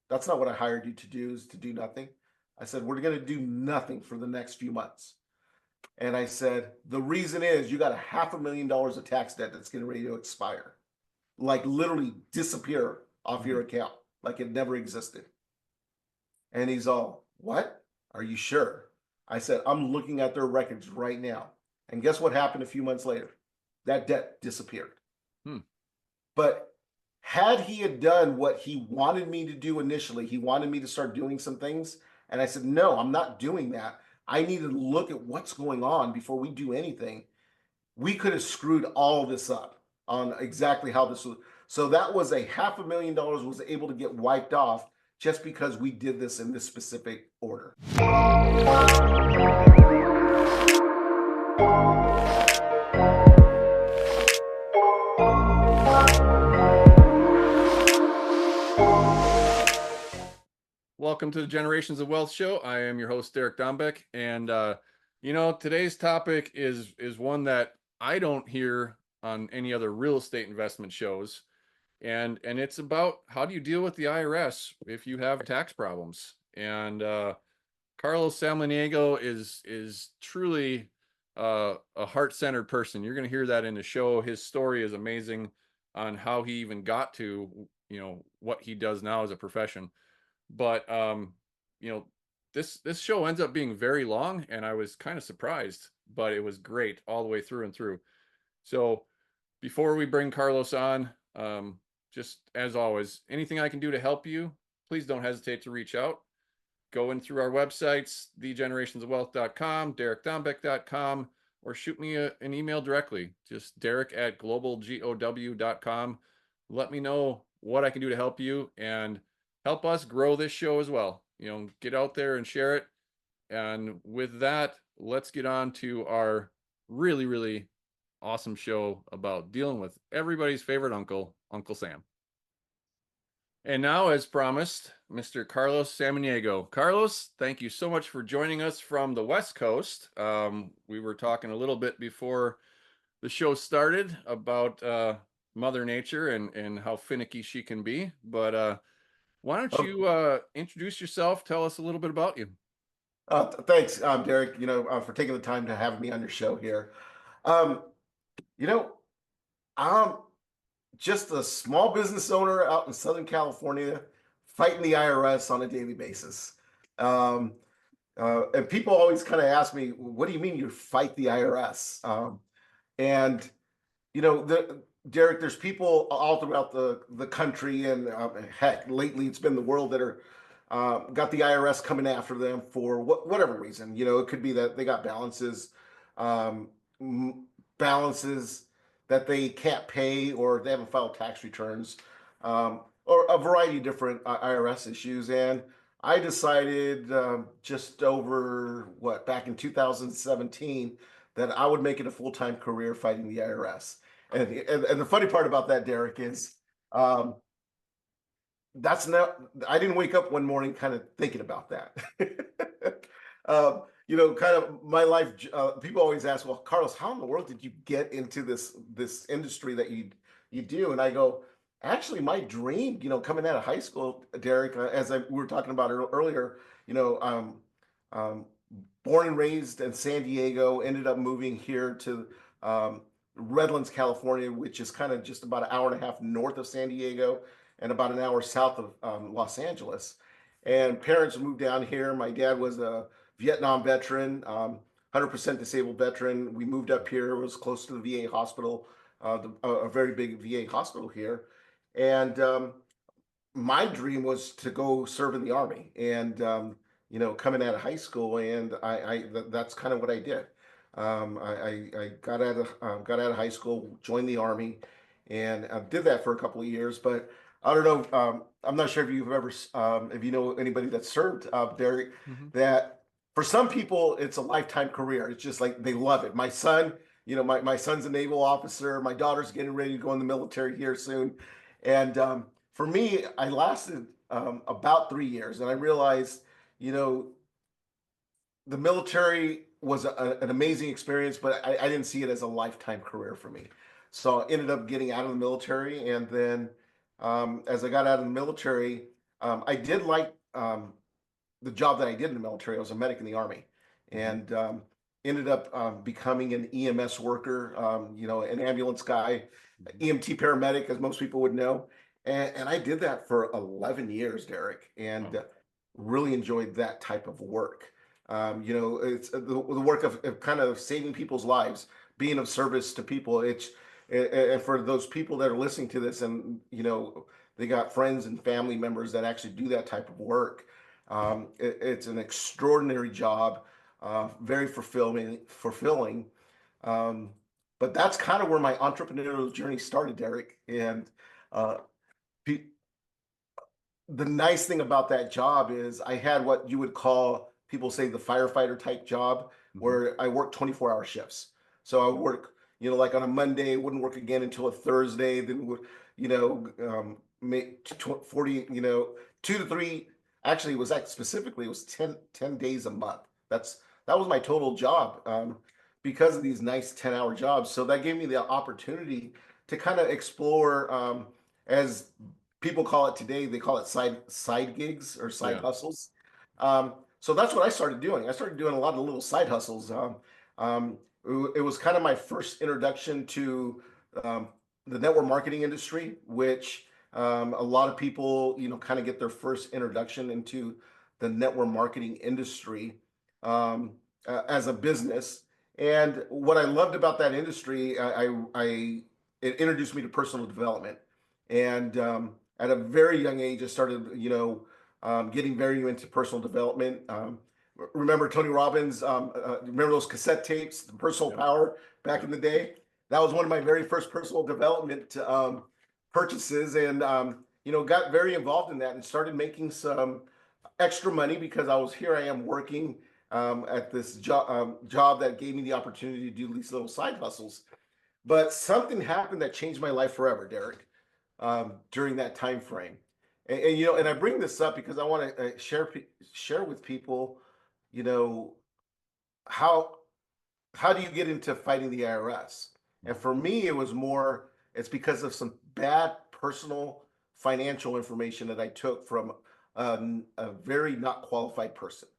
that's not what I hired you to do, is to do nothing. I said, we're going to do nothing for the next few months. And I said, the reason is you got $500,000 of tax debt that's getting ready to expire, like literally disappear off your account, like it never existed. And he's all, what? Are you sure? I said, I'm looking at their records right now. And guess what happened a few months later? That debt disappeared. But had he had done what he wanted me to do initially, he wanted me to start doing some things. And I said, no, I'm not doing that. I need to look at what's going on before we do anything. We could have screwed all this up on exactly how this was. So that was a $500,000 was able to get wiped off just because we did this in this specific order. Welcome to the Generations of Wealth show. I am your host, Derek Dombeck. And, today's topic is one that I don't hear on any other real estate investment shows. And it's about how do you deal with the IRS if you have tax problems. And Carlos Samaniego is truly a heart-centered person. You're going to hear that in the show. His story is amazing on how he even got to, what he does now as a profession. But this show ends up being very long, and I was kind of surprised, but it was great all the way through and through. So before we bring Carlos on, just as always, anything I can do to help you, please don't hesitate to reach out. Go in through our websites, thegenerationsofwealth.com, derekdombeck.com, or shoot me an email directly, just derek@globalgow.com. Let me know what I can do to help you and help us grow this show as well. Get out there and share it. And with that, let's get on to our really, really awesome show about dealing with everybody's favorite uncle, Uncle Sam. And now, as promised, Mr. Carlos Samaniego. Carlos, thank you so much for joining us from the West Coast. We were talking a little bit before the show started about Mother Nature and how finicky she can be. But why don't you introduce yourself? Tell us a little bit about you. Thanks, Derek, for taking the time to have me on your show here. I'm just a small business owner out in Southern California, fighting the IRS on a daily basis. And people always kind of ask me, what do you mean you fight the IRS? And, Derek, there's people all throughout the country, and heck, lately it's been the world that are got the IRS coming after them for whatever reason. It could be that they got balances that they can't pay, or they haven't filed tax returns, or a variety of different IRS issues. And I decided just over back in 2017 that I would make it a full-time career fighting the IRS. And the funny part about that, Derek, is I didn't wake up one morning kind of thinking about that. Kind of my life, people always ask, well, Carlos, how in the world did you get into this industry that you do? And I go, actually, my dream, coming out of high school, Derek, as we were talking about earlier, born and raised in San Diego, ended up moving here to Redlands, California, which is kind of just about an hour and a half north of San Diego and about an hour south of Los Angeles. And parents moved down here. My dad was a Vietnam veteran, 100% disabled veteran. We moved up here. It was close to the VA hospital, a very big VA hospital here. And my dream was to go serve in the Army. And, coming out of high school, and that's kind of what I did. I got out of high school, joined the Army, and did that for a couple of years. But I don't know. I'm not sure if you've ever, if you know anybody that served there, that for some people it's a lifetime career. It's just like they love it. My son, my son's a naval officer. My daughter's getting ready to go in the military here soon, and for me, I lasted about 3 years, and I realized, the military was an amazing experience, but I didn't see it as a lifetime career for me. So I ended up getting out of the military, and then as I got out of the military, I did like the job that I did in the military. I was a medic in the Army, Mhm. and ended up becoming an EMS worker, an ambulance guy, Mhm. EMT paramedic, as most people would know. And I did that for 11 years, Derek, and Wow. really enjoyed that type of work. It's the work of kind of saving people's lives, being of service to people. And for those people that are listening to this, and they got friends and family members that actually do that type of work. It's an extraordinary job, very fulfilling. Um, but that's kind of where my entrepreneurial journey started, Derek. And uh, the nice thing about that job is I had what you would call, people say, the firefighter type job, Mhm. where I worked 24-hour shifts. So I would work, like on a Monday, wouldn't work again until a Thursday, then would, make 40, 2 to 3. Actually, it was like specifically, it was 10 days a month. That was my total job, because of these nice 10-hour jobs. So that gave me the opportunity to kind of explore, as people call it today, they call it side gigs or side Yeah. hustles. So that's what I started doing. I started doing a lot of little side hustles. Um, it was kind of my first introduction to um, the network marketing industry, which a lot of people, kind of get their first introduction into the network marketing industry, um, as a business. And what I loved about that industry, it introduced me to personal development. And at a very young age, I started, getting very into personal development. Remember Tony Robbins? Remember those cassette tapes, the Personal Yep. Power back Yep. in the day? That was one of my very first personal development purchases, and got very involved in that and started making some extra money because I am working at this job that gave me the opportunity to do these little side hustles. But something happened that changed my life forever, Derek, during that time frame. And I bring this up because I want to share with people, you know, how how do you get into fighting the IRS? And Mhm. for me, it's because of some bad personal financial information that I took from a very not qualified person.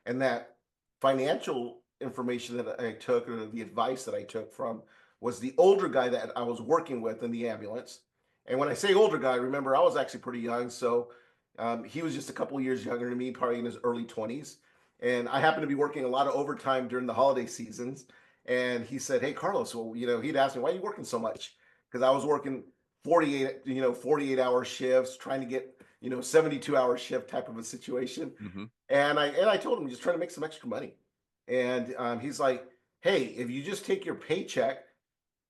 And that financial information that I took, or the advice that I took from, was the older guy that I was working with in the ambulance. And when I say older guy, remember I was actually pretty young. So he was just a couple of years younger than me, probably in his early 20s. And I happened to be working a lot of overtime during the holiday seasons. And he said, "Hey, Carlos, well, he'd asked me, why are you working so much?" Because I was working 48-hour shifts, trying to get, 72-hour shift type of a situation. Mhm. And I told him, just trying to make some extra money. And he's like, "Hey, if you just take your paycheck,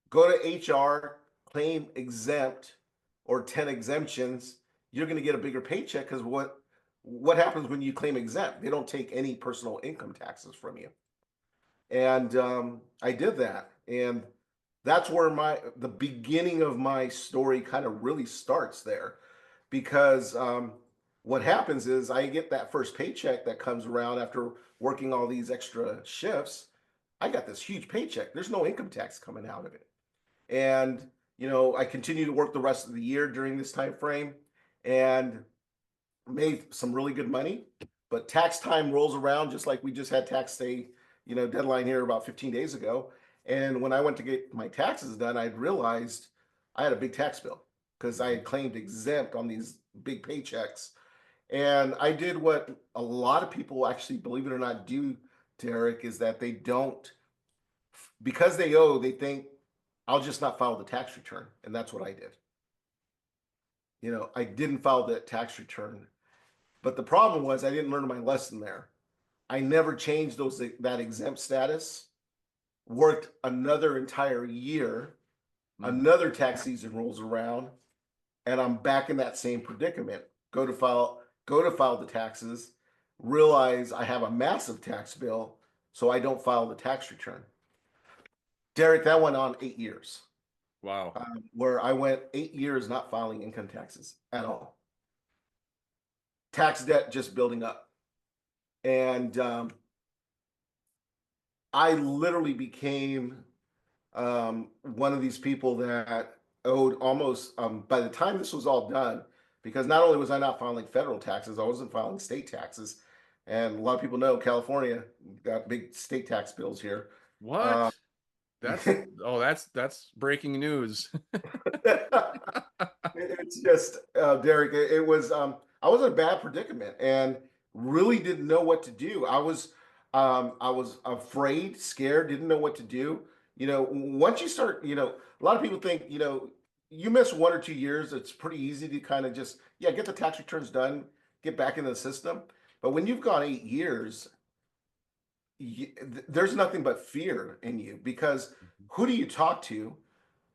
go to HR, claim exempt or 10 exemptions, you're going to get a bigger paycheck, because what happens when you claim exempt? They don't take any personal income taxes from you." And I did that, and that's where the beginning of my story kind of really starts there, because what happens is I get that first paycheck that comes around after working all these extra shifts. I got this huge paycheck. There's no income tax coming out of it. And I continued to work the rest of the year during this time frame, and made some really good money. But tax time rolls around, just like we just had tax day, deadline here about 15 days ago. And when I went to get my taxes done, I'd realized I had a big tax bill because I Mhm. had claimed exempt on these big paychecks. And I did what a lot of people, actually, believe it or not, do, Derek, is that they don't, because they owe, they think, I'll just not file the tax return. And that's what I did. I didn't file that tax return. But the problem was I didn't learn my lesson there. I never changed that exempt status. Worked another entire year. Mhm. Another tax season rolls around, and I'm back in that same predicament. Go to file the taxes. Realize I have a massive tax bill, so I don't file the tax return. Derek, that went on 8 years, Wow. where I went 8 years not filing income taxes at all. Tax debt just building up, and I literally became one of these people that owed almost, by the time this was all done, because not only was I not filing federal taxes, I wasn't filing state taxes. And a lot of people know California got big state tax bills here. What? That's that's breaking news. It's just, Derek, it was, I was in a bad predicament and really didn't know what to do. I was afraid, scared, didn't know what to do. Once you start, a lot of people think, you miss 1 or 2 years, it's pretty easy to kind of just, yeah, get the tax returns done, get back into the system. But when you've gone 8 years, there's nothing but fear in you because who do you talk to?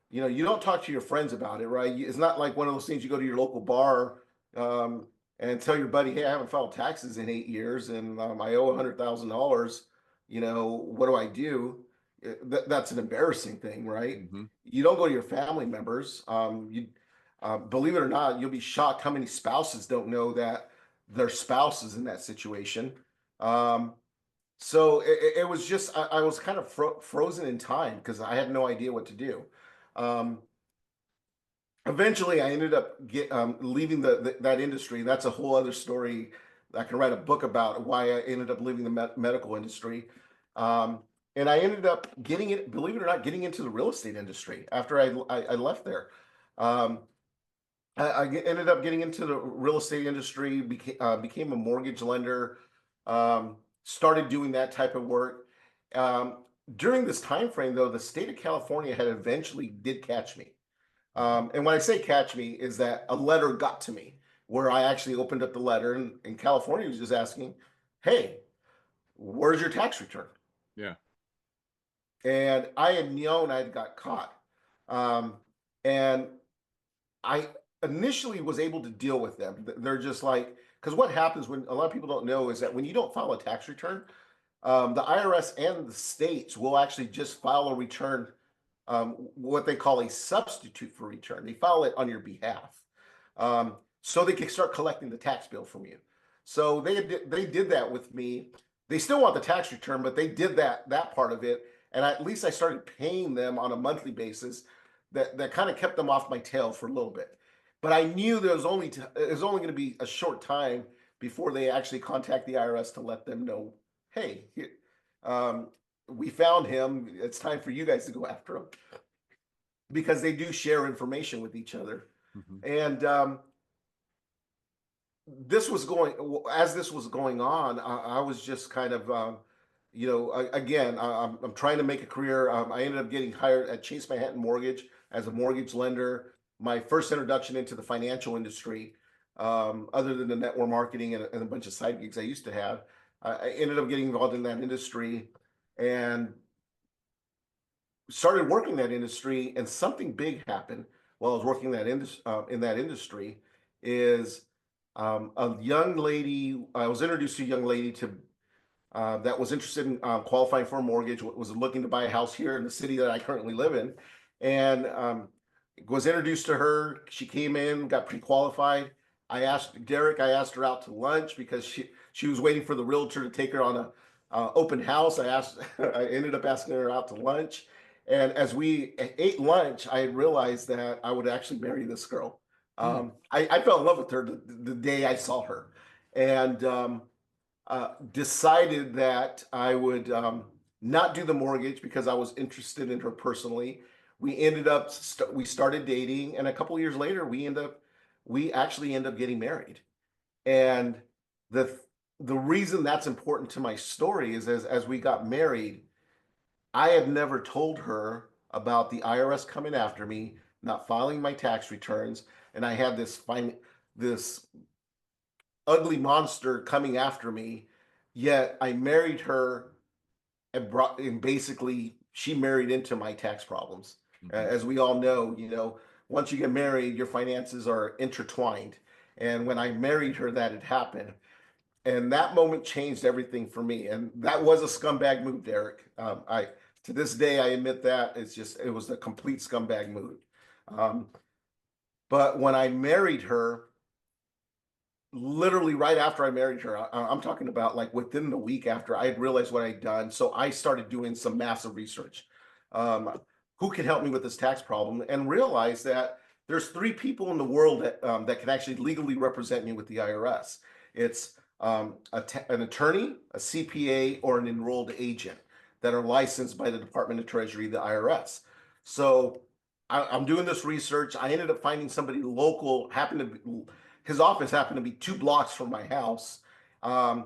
You don't talk to your friends about it, right? It's not like one of those things you go to your local bar um, and tell your buddy, "Hey, I haven't filed taxes in 8 years, and I owe $100,000. What do I do?" That's an embarrassing thing, right? Mhm. You don't go to your family members. Believe it or not, you'll be shocked how many spouses don't know that their spouse is in that situation. Um, so it was just I was kind of frozen in time because I had no idea what to do. Um, Eventually, I ended up leaving that industry. That's a whole other story. I can write a book about why I ended up leaving the medical industry. Um, and I ended up getting it, believe it or not, getting into the real estate industry after I left there. Um, ended up getting into the real estate industry, became a mortgage lender, started doing that type of work. Um, During this time frame, though, the state of California had eventually did catch me. And when I say catch me, is that a letter got to me where I actually opened up the letter, and California was just asking, "Hey, where's your tax return?" Yeah. And I had known I got caught. Um, and I initially was able to deal with them. They're just like, because what happens when a lot of people don't know is that when you don't file a tax return, the IRS and the states will actually just file a return, what they call a substitute for return. They file it on your behalf, so they can start collecting the tax bill from you. So they did that with me. They still want the tax return, but they did that part of it, and at least I started paying them on a monthly basis. That kind of kept them off my tail for a little bit. But I knew there was it was only going to be a short time before they actually contact the IRS to let them know, hey, um, we found him. It's time for you guys to go after him because they do share information with each other. Mhm. And as this was going on, I was just kind of, again, I'm trying to make a career. I ended up getting hired at Chase Manhattan Mortgage as a mortgage lender. My first introduction into the financial industry, other than the network marketing and a bunch of side gigs I used to have, I ended up getting involved in that industry and started working that industry. And something big happened while I was working in that industry. Is a young lady. I was introduced to a young lady that was interested in qualifying for a mortgage, was looking to buy a house here in the city that I currently live in, and was introduced to her. She came in, got pre-qualified. I asked her out to lunch because she was waiting for the realtor to take her on a open house. I ended up asking her out to lunch, and as we ate lunch, I realized that I would actually marry this girl. Mm. I fell in love with her the day I saw her, and decided that I would not do the mortgage because I was interested in her personally. We started dating, and a couple of years later, we actually end up getting married. And the the reason that's important to my story is as we got married, I had never told her about the IRS coming after me, not filing my tax returns, and I had this ugly monster coming after me. Yet I married her and basically she married into my tax problems. Mhm. As we all know, once you get married, your finances are intertwined. And when I married her, that had happened. And that moment changed everything for me. And that was a scumbag move, Derek. I To this day I admit that it was a complete scumbag move. Um, but when I married her, literally right after I married her, I'm talking about like within the week after I had realized what I'd done. So I started doing some massive research. Um, who could help me with this tax problem and realized that there's three people in the world that can actually legally represent me with the IRS. It's an attorney, a CPA, or an enrolled agent that are licensed by the Department of Treasury, the IRS. So I'm doing this research. I ended up finding somebody local, his office happened to be 2 blocks from my house. Um,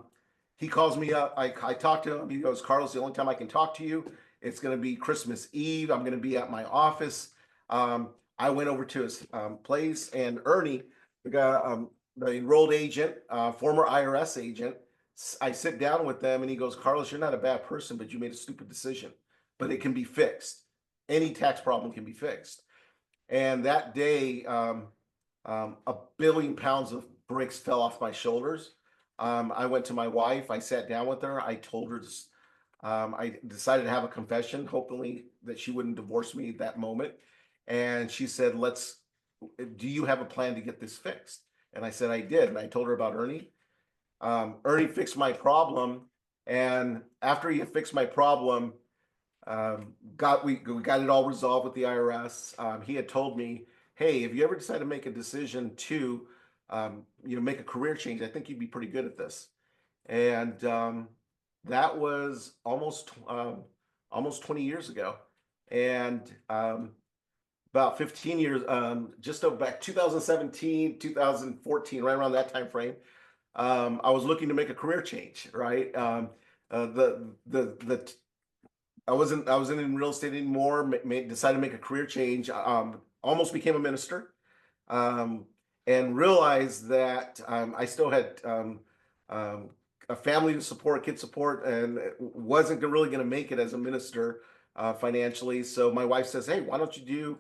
he calls me up. I talk to him. He goes, Carlos, the only time I can talk to you, it's going to be Christmas Eve. I'm going to be at my office. I went over to his place, and Ernie, the guy, the enrolled agent, former IRS agent, I sit down with them and he goes, Carlos, you're not a bad person, but you made a stupid decision. But it can be fixed. Any tax problem can be fixed. And that day, 1 billion pounds of bricks fell off my shoulders. I went to my wife. I sat down with her. I told her this. I decided to have a confession, hopefully that she wouldn't divorce me at that moment. And she said, do you have a plan to get this fixed? And I said, I did. And I told her about Ernie. Ernie fixed my problem. And after he fixed my problem, we got it all resolved with the IRS. He had told me, hey, if you ever decide to make a decision to, make a career change, I think you'd be pretty good at this. And that was almost 20 years ago. And about 15 years, just over back 2017, 2014, right around that time frame, I was looking to make a career change, right? I wasn't in real estate anymore. Decided to make a career change. Almost became a minister, and realized that I still had a family to support, kid support, and wasn't really going to make it as a minister financially. So my wife says, "Hey, why don't you do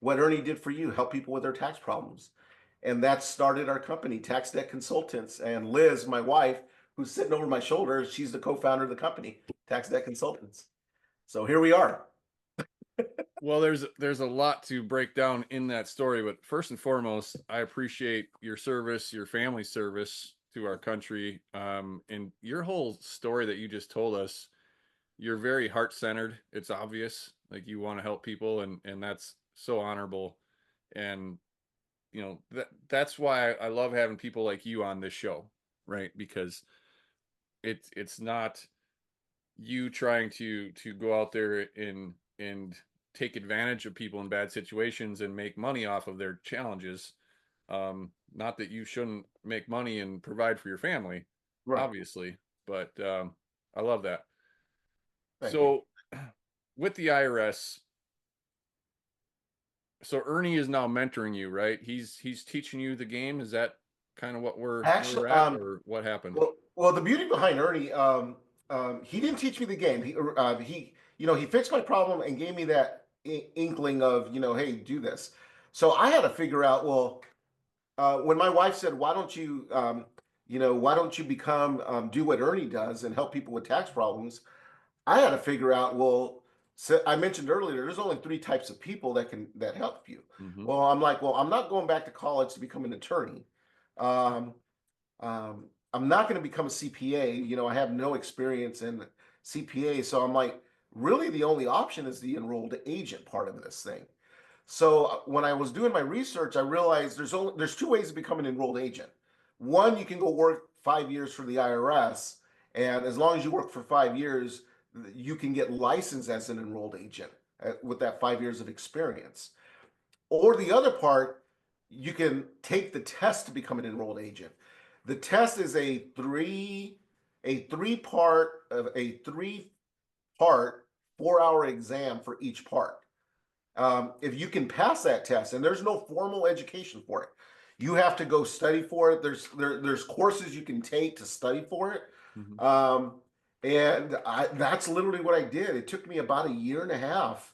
what Ernie did for you? Help people with their tax problems." And that started our company, Tax Debt Consultants. And Liz, my wife, who's sitting over my shoulder, she's the co-founder of the company, Tax Debt Consultants. So here we are. Well, there's a lot to break down in that story, but first and foremost, I appreciate your service, your family's service to our country, and your whole story that you just told us. You're very heart-centered. It's obvious, like you want to help people, and that's so honorable. And that's why I love having people like you on this show, right? Because it's not you trying to go out there and take advantage of people in bad situations and make money off of their challenges. Not that you shouldn't make money and provide for your family, Right. obviously, but I love that. Thank you. So with the IRS, so Ernie is now mentoring you, right? He's teaching you the game. Is that kind of what we're Actually, at, or what happened? well, the beauty behind Ernie, he didn't teach me the game. He fixed my problem and gave me that inkling of, hey, do this. So I had to figure out, well, when my wife said, why don't you become, do what Ernie does and help people with tax problems? I had to figure out, well, so I mentioned earlier, there's only 3 types of people that help you. Mm-hmm. Well, I'm like, well, I'm not going back to college to become an attorney. Um, I'm not going to become a CPA. I have no experience in CPA. So I'm like, really the only option is the enrolled agent part of this thing. So when I was doing my research, I realized there's 2 ways to become an enrolled agent. One, you can go work 5 years for the IRS, and as long as you work for 5 years, you can get licensed as an enrolled agent with that 5 years of experience. Or the other part, you can take the test to become an enrolled agent. The test is a three part 4-hour exam for each part. If you can pass that test, and there's no formal education for it, you have to go study for it. There's courses you can take to study for it. Mm-hmm. And that's literally what I did. It took me about a year and a half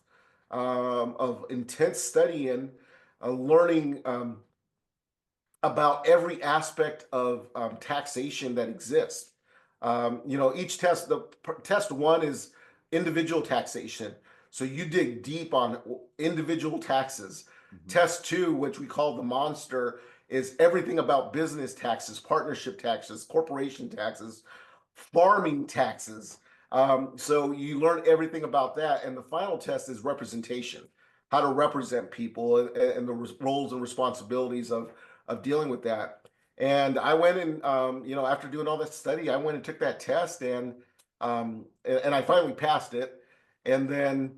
of intense studying, learning about every aspect of taxation that exists. Each test, test 1 is individual taxation. So you dig deep on individual taxes. Mm-hmm. Test 2, which we call the monster, is everything about business taxes, partnership taxes, corporation taxes, farming taxes. So you learn everything about that. And the final test is representation. how to represent people and the roles and responsibilities of dealing with that. And I went and after doing all that study, I went and took that test, and I finally passed it. And then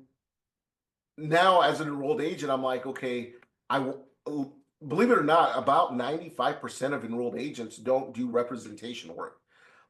now, as an enrolled agent, I'm like, okay, believe it or not, about 95% of enrolled agents don't do representation work.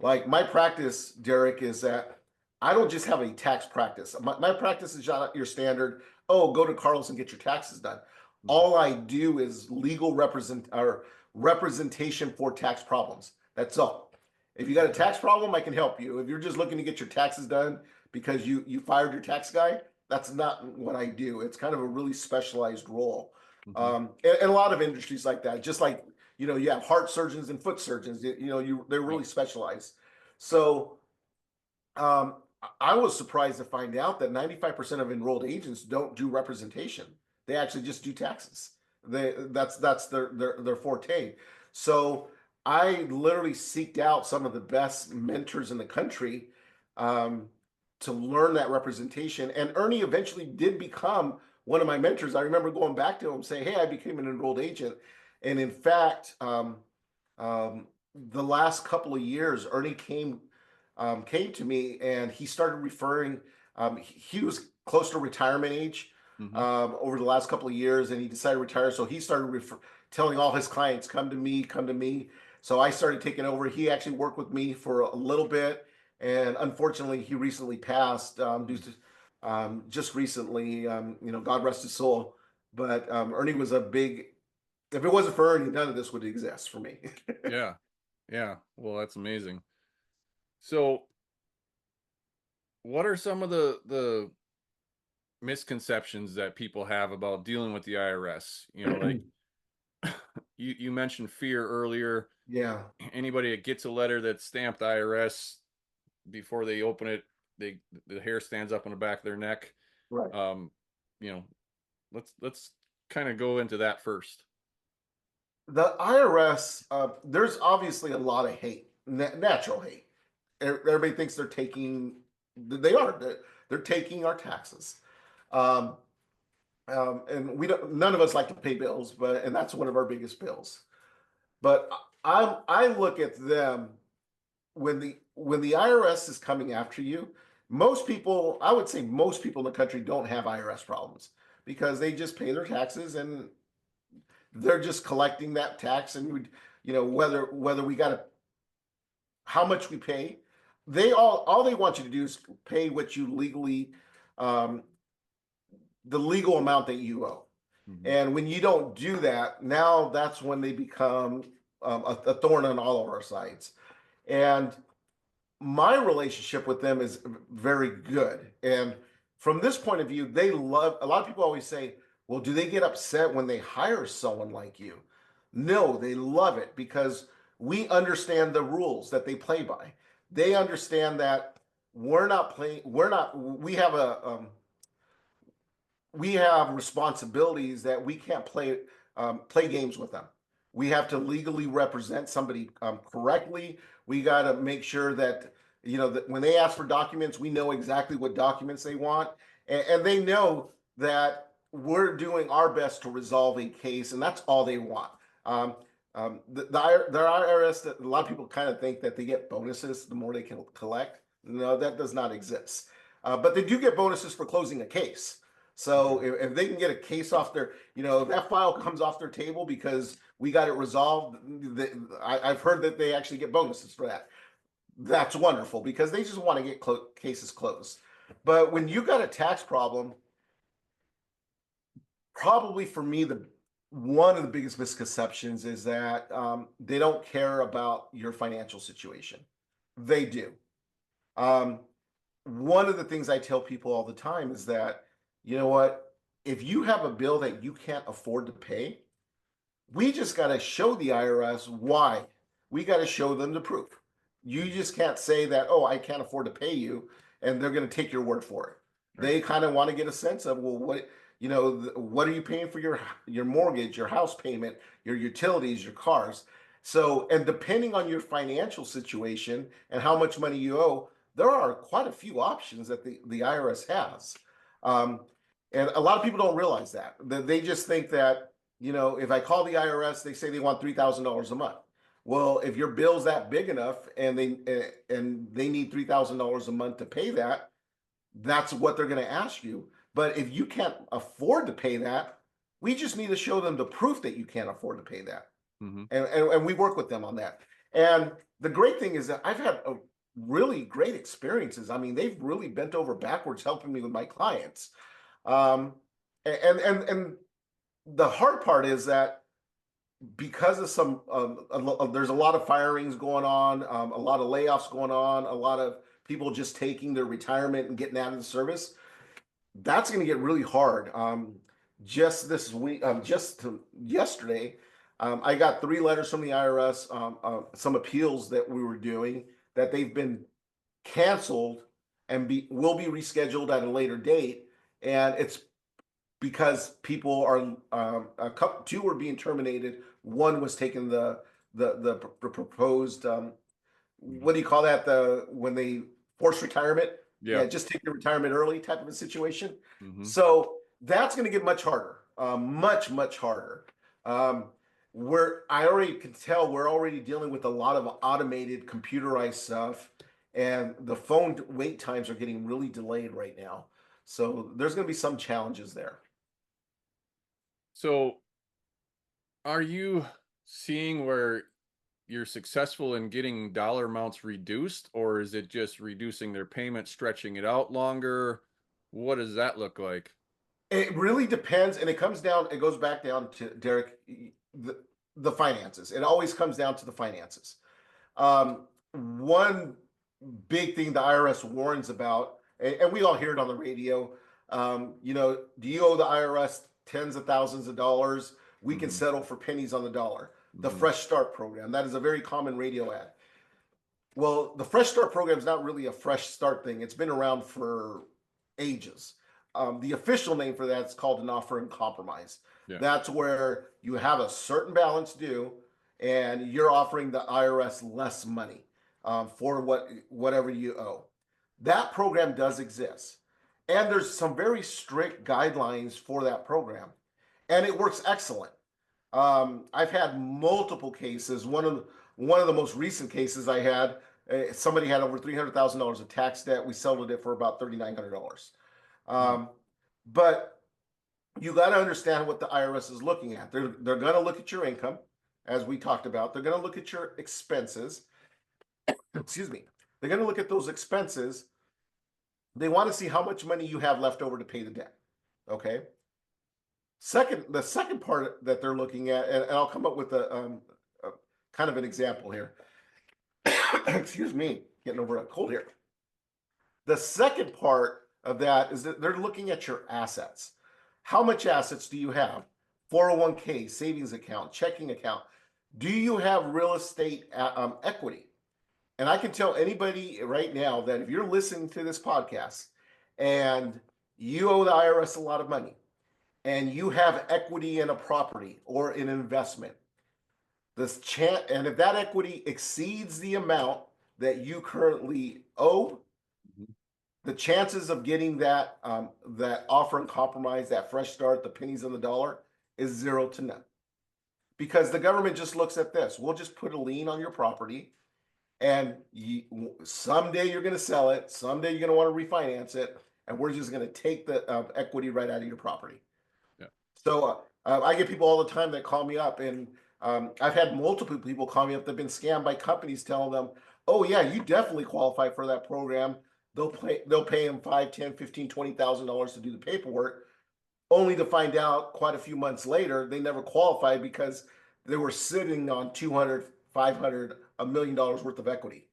Like my practice, Derek, is that I don't just have a tax practice. My practice is not your standard, oh, go to Carlos and get your taxes done. Mhm. All I do is legal representation for tax problems. That's all. If you got a tax problem, I can help you. If you're just looking to get your taxes done because you fired your tax guy, that's not what I do. It's kind of a really specialized role. Mhm. And a lot of industries like that, just like, you have heart surgeons and foot surgeons, they're Yep. really specialized. So, um, I was surprised to find out that 95% of enrolled agents don't do representation. They actually just do taxes. That's their forte. So I literally seeked out some of the best mentors in the country, um, to learn that representation. And Ernie eventually did become one of my mentors. I remember going back to him saying, "Hey, I became an enrolled agent." And in fact, the last couple of years, Ernie came to me and he started referring. He was close to retirement age Mhm. over the last couple of years, and he decided to retire. So he started telling all his clients, "Come to me, come to me." So I started taking over. He actually worked with me for a little bit, and unfortunately, he recently passed due Mhm. to just recently. God rest his soul. But Ernie was a big. If it wasn't for Ernie, none of this would exist for me. Yeah. Yeah. Well, that's amazing. So, what are some of the misconceptions that people have about dealing with the IRS? Like you mentioned fear earlier. Yeah. Anybody that gets a letter that's stamped IRS before they open it, the hair stands up on the back of their neck. Right. Um, you know, let's kind of go into that first. The IRS, there's obviously a lot of hate, natural hate. Everybody thinks they're taking, they are, they're taking our taxes. Um, and none of us like to pay bills, and that's one of our biggest bills. But I look at them when the IRS is coming after you. Most people, I would say most people in the country don't have IRS problems because they just pay their taxes and they're just collecting that tax. And whether we got to how much we pay, all they want you to do is pay what you legally, um, the legal amount that you owe. Mhm. And when you don't do that, now that's when they become a thorn on all of our sides. And my relationship with them is very good. And from this point of view, they love, a lot of people always say, well, do they get upset when they hire someone like you? No, they love it because we understand the rules that they play by. They understand that we have we have responsibilities that we can't play games with them. We have to legally represent somebody correctly. We got to make sure that that when they ask for documents, we know exactly what documents they want, and they know that we're doing our best to resolve a case, and that's all they want. The IRS, that a lot of people kind of think that they get bonuses the more they can collect. No, that does not exist. But they do get bonuses for closing a case. So Okay. if they can get a case off if that file comes off their table because we got it resolved, I've heard that they actually get bonuses for that. That's wonderful because they just want to get cases closed. But when you got a tax problem, probably for me, the one of the biggest misconceptions is that they don't care about your financial situation. They do. Um, One of the things I tell people all the time is that, you know what, if you have a bill that you can't afford to pay, we just got to show the IRS why. We got to show them the proof. You Mhm. just can't say that, oh, I can't afford to pay you, and they're going to take your word for it. Right. They kind of want to get a sense of, well, what are you paying for your mortgage, your house payment, your utilities, your cars? So, and depending on your financial situation and how much money you owe, there are quite a few options that the IRS has. Um, And a lot of people don't realize that. That they just think that, if I call the IRS, they say they want $3,000 a month. Well, if your bill's that big enough and they need $3,000 a month to pay that, that's what they're going to ask you. But if you can't afford to pay that, we just need to show them the proof that you can't afford to pay that. Mm-hmm. And we work with them on that. And the great thing is that I've had a really great experiences. I mean, they've really bent over backwards helping me with my clients. And the hard part is that because of some there's a lot of firings going on, a lot of layoffs going on, a lot of people just taking their retirement and getting out of the service. That's going to get really hard. Just this week, yesterday, I got 3 letters from the IRS, some appeals that we were doing that they've been canceled and will be rescheduled at a later date. And it's because people are a couple, 2 were being terminated. 1 was taking the proposed what do you call that? When they force retirement? Yeah. Just take the retirement early type of a situation. Mm-hmm. So that's going to get much harder, much harder. I already can tell we're already dealing with a lot of automated computerized stuff, and the phone wait times are getting really delayed right now. So there's going to be some challenges there. So are you seeing where you're successful in getting dollar amounts reduced, or is it just reducing their payment, stretching it out longer? What does that look like? It really depends, and it goes back down to Derek, the finances. It always comes down to the finances. One big thing the IRS warns about, and we all hear it on the radio, do you owe the IRS tens of thousands of dollars? We can settle for pennies on the dollar. The Fresh Start program, that is a very common radio ad. Well, the Fresh Start program is not really a fresh start thing. It's been around for ages. The official name for that is called an offer in compromise. Yeah. That's where you have a certain balance due and you're offering the IRS less money for whatever you owe. That program does exist. And there's some very strict guidelines for that program. And it works excellent. I've had multiple cases. One of the most recent cases I had, somebody had over $300,000 of tax debt. We settled it for about $3,900. But you got to understand what the IRS is looking at. They're going to look at your income, as we talked about. They're going to look at your expenses. Excuse me. They're going to look at those expenses. They want to see how much money you have left over to pay the debt. Okay. The second part that they're looking at, and I'll come up with a kind of an example here. Excuse me, getting over a cold here. The second part of that is that they're looking at your assets. How much assets do you have? 401k, savings account, checking account. Do you have real estate equity? And I can tell anybody right now that if you're listening to this podcast and you owe the IRS a lot of money, and you have equity in a property or an investment, and if that equity exceeds the amount that you currently owe, the chances of getting that offer and compromise, that fresh start, the pennies on the dollar, is 0 to none. Because the government just looks at this. We'll just put a lien on your property, and someday you're going to sell it. Someday you're going to want to refinance it, and we're just going to take the equity right out of your property. So I get people all the time that call me up, and I've had multiple people call me up that have been scammed by companies telling them, oh yeah, you definitely qualify for that program. They'll pay them $5, $10, $15, $20,000 to do the paperwork, only to find out quite a few months later they never qualified because they were sitting on $200, $500, $1 million worth of equity.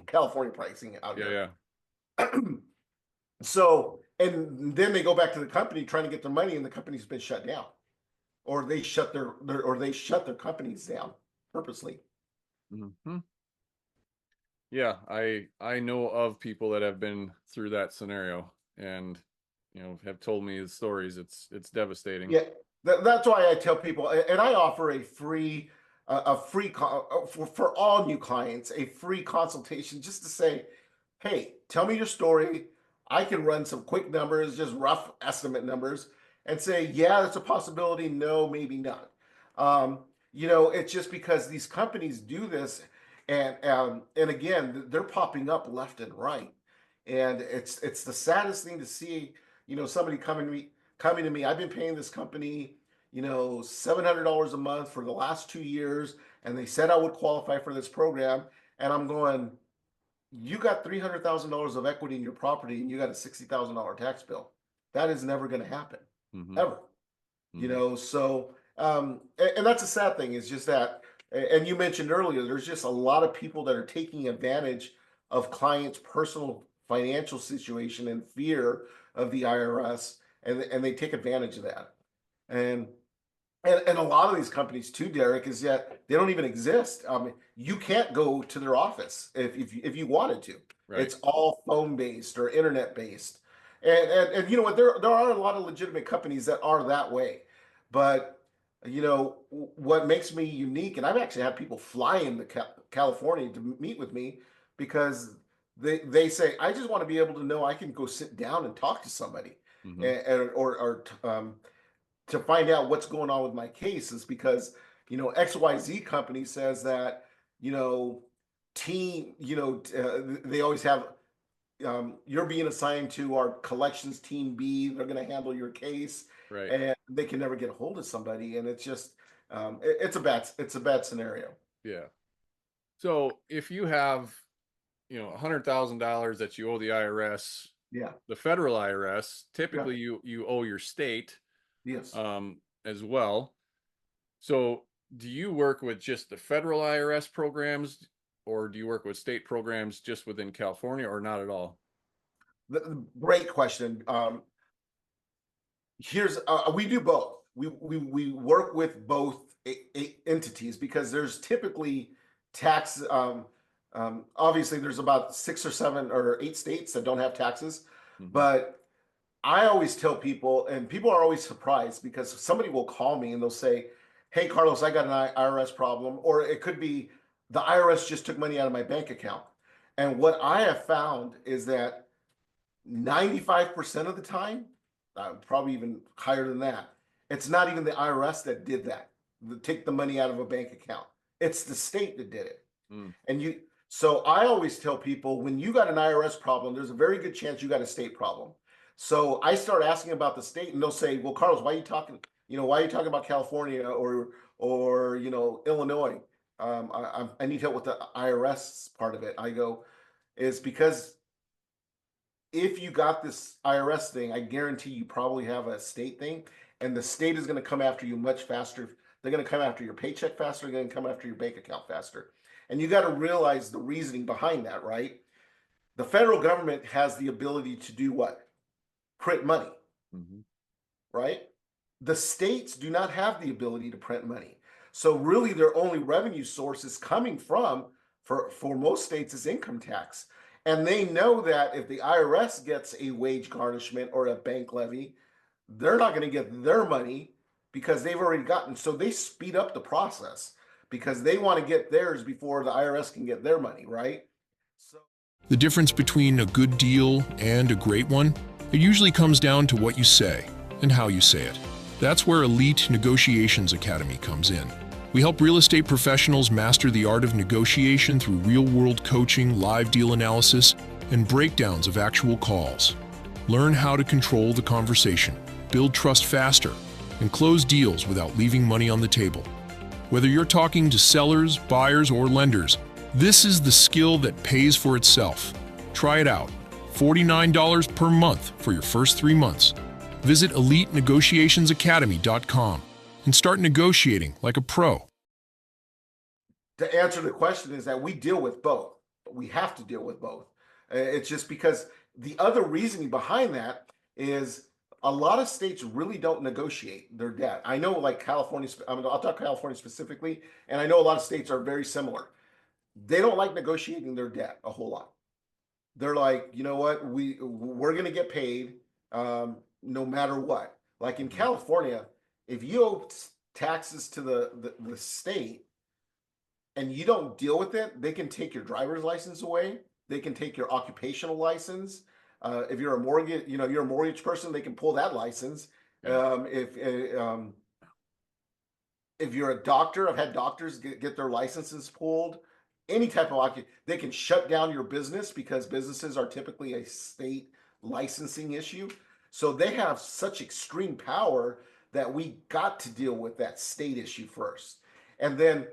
California pricing out here. Yeah. So, and then they go back to the company trying to get their money, and the company's been shut down, or they shut their companies down purposely. Mm-hmm. Yeah, I know of people that have been through that scenario, and have told me the stories. It's devastating. Yeah, that's why I tell people, and I offer a free for all new clients, a free consultation just to say, hey, tell me your story. I can run some quick numbers, just rough estimate numbers, and say, yeah, that's a possibility. No, maybe not. It's just because these companies do this, and again, they're popping up left and right, and it's the saddest thing to see. Somebody coming to me. I've been paying this company, $700 a month for the last 2 years, and they said I would qualify for this program, and I'm going, you got $300,000 of equity in your property and you got a $60,000 tax bill. That is never going to happen, Mhm. ever. Mhm. So and that's a sad thing, is just that, and you mentioned earlier, there's just a lot of people that are taking advantage of clients' personal financial situation and fear of the IRS, and they take advantage of that. And and a lot of these companies too, Derek, is that they don't even exist. You can't go to their office if you wanted to. Right. It's all phone based or internet based, and you know what? There are a lot of legitimate companies that are that way, but what makes me unique, and I've actually had people fly into California to meet with me because they say, I just want to be able to know I can go sit down and talk to somebody, Mhm. or to find out what's going on with my case, is because XYZ company says that you know team they always have, you're being assigned to our collections team B, they're going to handle your case, Right. and they can never get a hold of somebody, and it's just it's a bad scenario. Yeah. So if you have, $100,000 that you owe the IRS, Yeah. the federal IRS, Yeah. typically you owe your state Yes. as well. So do you work with just the federal IRS programs, or do you work with state programs just within California, or not at all? Great question. Here's We do both. We work with both entities, because there's typically tax. Obviously, there's about 6 or 7 or 8 states that don't have taxes, Hmm. but I always tell people, and people are always surprised, because somebody will call me and they'll say, "Hey, Carlos, I got an IRS problem," or it could be the IRS just took money out of my bank account. And what I have found is that 95% of the time, probably even higher than that, it's not even the IRS that did that, take the money out of a bank account. It's the state that did it. Mm. And so I always tell people, when you got an IRS problem, there's a very good chance you got a state problem. So I start asking about the state, and they'll say, "Well, Carlos, why are you talking? Why are you talking about California or Illinois? I need help with the IRS part of it." I go, "It's because if you got this IRS thing, I guarantee you probably have a state thing, and the state is going to come after you much faster. They're going to come after your paycheck faster. They're going to come after your bank account faster." And you got to realize the reasoning behind that, right? The federal government has the ability to do what? Print money, Hmm. right? The states do not have the ability to print money. So really their only revenue source is coming from, for most states, is income tax. And they know that if the IRS gets a wage garnishment or a bank levy, they're not going to get their money because they've already gotten. So they speed up the process because they want to get theirs before the IRS can get their money, right? So The difference between a good deal and a great one, it usually comes down to what you say and how you say it. That's where Elite Negotiations Academy comes in. We help real estate professionals master the art of negotiation through real-world coaching, live deal analysis, and breakdowns of actual calls. Learn how to control the conversation, build trust faster, and close deals without leaving money on the table. Whether you're talking to sellers, buyers, or lenders, this is the skill that pays for itself. Try it out. $49 per month for your first 3 months. Visit EliteNegotiationsAcademy.com and start negotiating like a pro. to answer the question, is that we deal with both. We have to deal with both. It's just because the other reasoning behind that is a lot of states really don't negotiate their debt. I know, like California, I'll talk California specifically, and I know a lot of states are very similar. They don't like negotiating their debt a whole lot. They're like, you know what, we're going to get paid, no matter what. Like in Hmm. California, if you owe taxes to the state, and you don't deal with it, they can take your driver's license away. They can take your occupational license. If you're a mortgage, you're a mortgage person, they can pull that license. Yeah. If you're a doctor, I've had doctors get their licenses pulled. Any type of they can shut down your business because businesses are typically a state licensing issue. So they have such extreme power that we got to deal with that state issue first. And then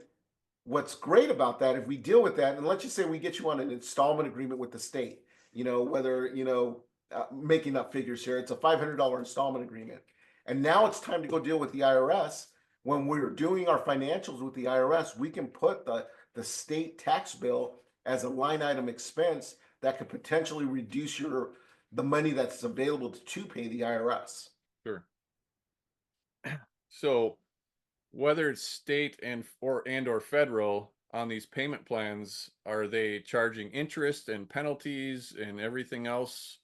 what's great about that, if we deal with that, and let's just say we get you on an installment agreement with the state, whether, making up figures here, it's a $500 installment agreement. And now it's time to go deal with the IRS. When we're doing our financials with the IRS, we can put the state tax bill as a line item expense that could potentially reduce the money that's available to pay the IRS. Sure. So whether it's state or federal on these payment plans, are they charging interest and penalties and everything else?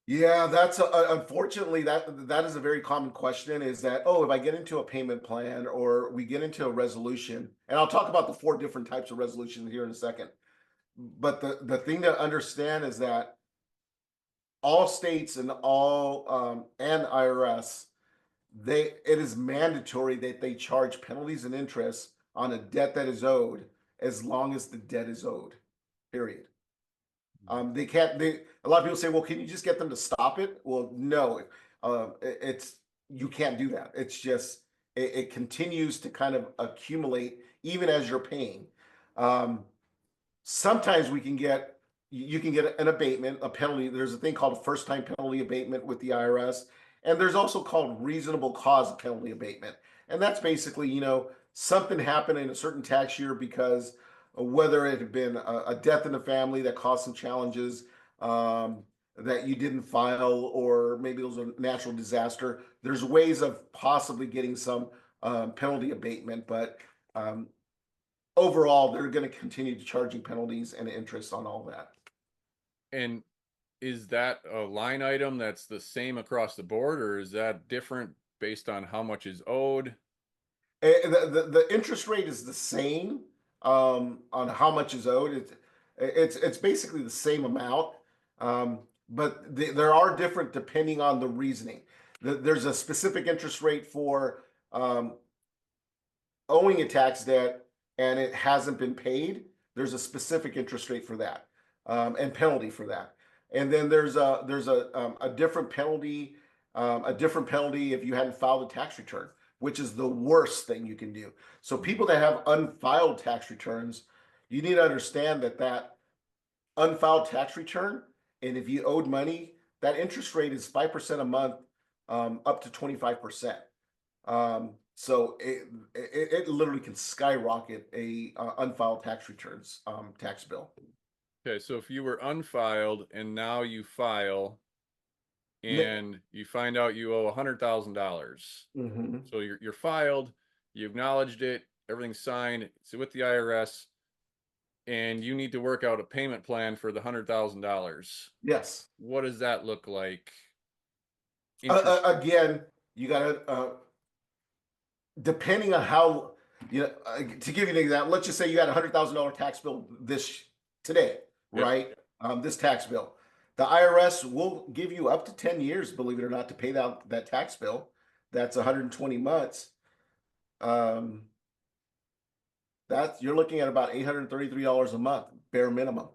Yeah, that's unfortunately that is a very common question, is that, oh, if I get into a payment plan or we get into a resolution, and I'll talk about the 4 different types of resolutions here in a second. But the thing to understand is that all states and and IRS, it is mandatory that they charge penalties and interest on a debt that is owed as long as the debt is owed, period. They can't. A lot of people say, "Well, can you just get them to stop it?" Well, no. You can't do that. It's just it continues to kind of accumulate even as you're paying. Sometimes you can get an abatement, a penalty. There's a thing called a first time penalty abatement with the IRS, and there's also called reasonable cause penalty abatement, and that's basically something happened in a certain tax year because whether it had been a death in the family that caused some challenges that you didn't file, or maybe it was a natural disaster. There's ways of possibly getting some penalty abatement, but overall, they're going to continue charging penalties and interest on all that. And is that a line item that's the same across the board, or is that different based on how much is owed? The interest rate is the same on how much is owed. It's basically the same amount, but there are different depending on the reasoning. There's a specific interest rate for owing a tax debt and it hasn't been paid. There's a specific interest rate for that, and penalty for that. And then there's a different penalty, if you hadn't filed a tax return, which is the worst thing you can do. So people that have unfiled tax returns, you need to understand that unfiled tax return, and if you owed money, that interest rate is 5% a month, up to 25%. So it literally can skyrocket a unfiled tax returns tax bill. Okay, so if you were unfiled and now you file and you find out you owe $100,000. Mm-hmm. So you're filed, you acknowledged it, everything's signed, it's with the IRS, and you need to work out a payment plan for the $100,000. Yes. What does that look like? Again, you gotta depending on how, to give you an example, let's just say you had $100,000 tax bill today, right? This tax bill. The IRS will give you up to 10 years, believe it or not, to pay that tax bill. That's 120 months. You're looking at about $833 a month, bare minimum.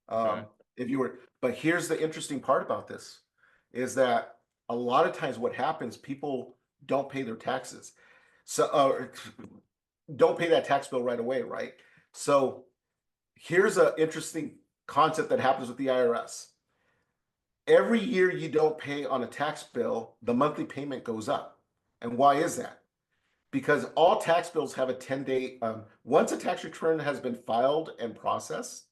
But here's the interesting part about this, is that a lot of times what happens, people don't pay their taxes. So don't pay that tax bill right away, right? So here's an interesting concept that happens with the IRS. Every year you don't pay on a tax bill, the monthly payment goes up. And why is that? Because all tax bills have a 10-day, once a tax return has been filed and processed,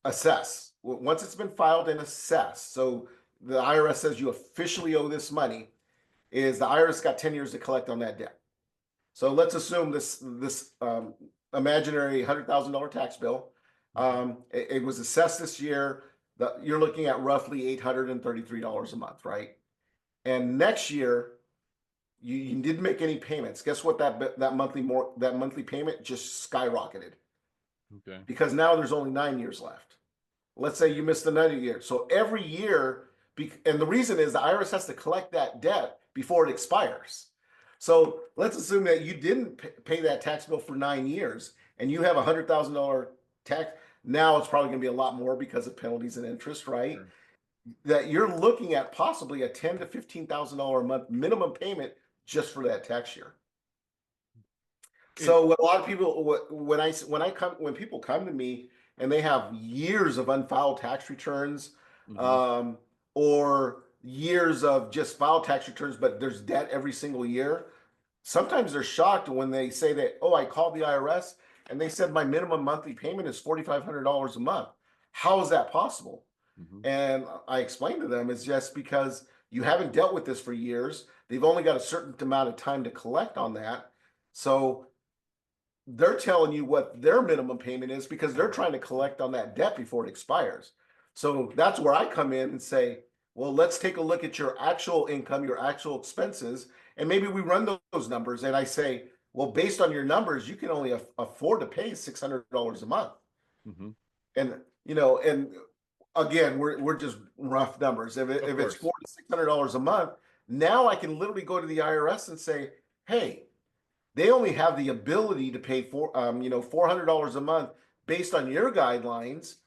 assess. Once it's been filed and assessed, so the IRS says you officially owe this money, is the IRS got 10 years to collect on that debt. So let's assume this imaginary $100,000 tax bill, it was assessed this year. You're looking at roughly $833 a month, right? And next year, you didn't make any payments. Guess what? That monthly payment just skyrocketed. Okay. Because now there's only 9 years left. let's say you missed another year. So every year, and the reason is the IRS has to collect that debt before it expires. So let's assume that you didn't pay that tax bill for 9 years and you have $100,000 tax. Now it's probably going to be a lot more because of penalties and interest, right? Sure. That you're looking at possibly a $10,000 to $15,000 a month minimum payment just for that tax year. So a lot of people, when people come to me and they have years of unfiled tax returns, or years of just filed tax returns, but there's debt every single year. Sometimes they're shocked when they say that, oh, I called the IRS and they said my minimum monthly payment is $4,500 a month. How is that possible? And I explained to them, it's just because you haven't dealt with this for years. They've only got a certain amount of time to collect on that. So they're telling you what their minimum payment is because they're trying to collect on that debt before it expires. So that's where I come in and say, well, let's take a look at your actual income, your actual expenses, and maybe we run those numbers. And I say, well, based on your numbers, you can only afford to pay $600 a month. And, you know, and again, we're just rough numbers. If it's $400 to $600 a month, now I can literally go to the IRS and say, hey, they only have the ability to pay $400 a month based on your guidelines.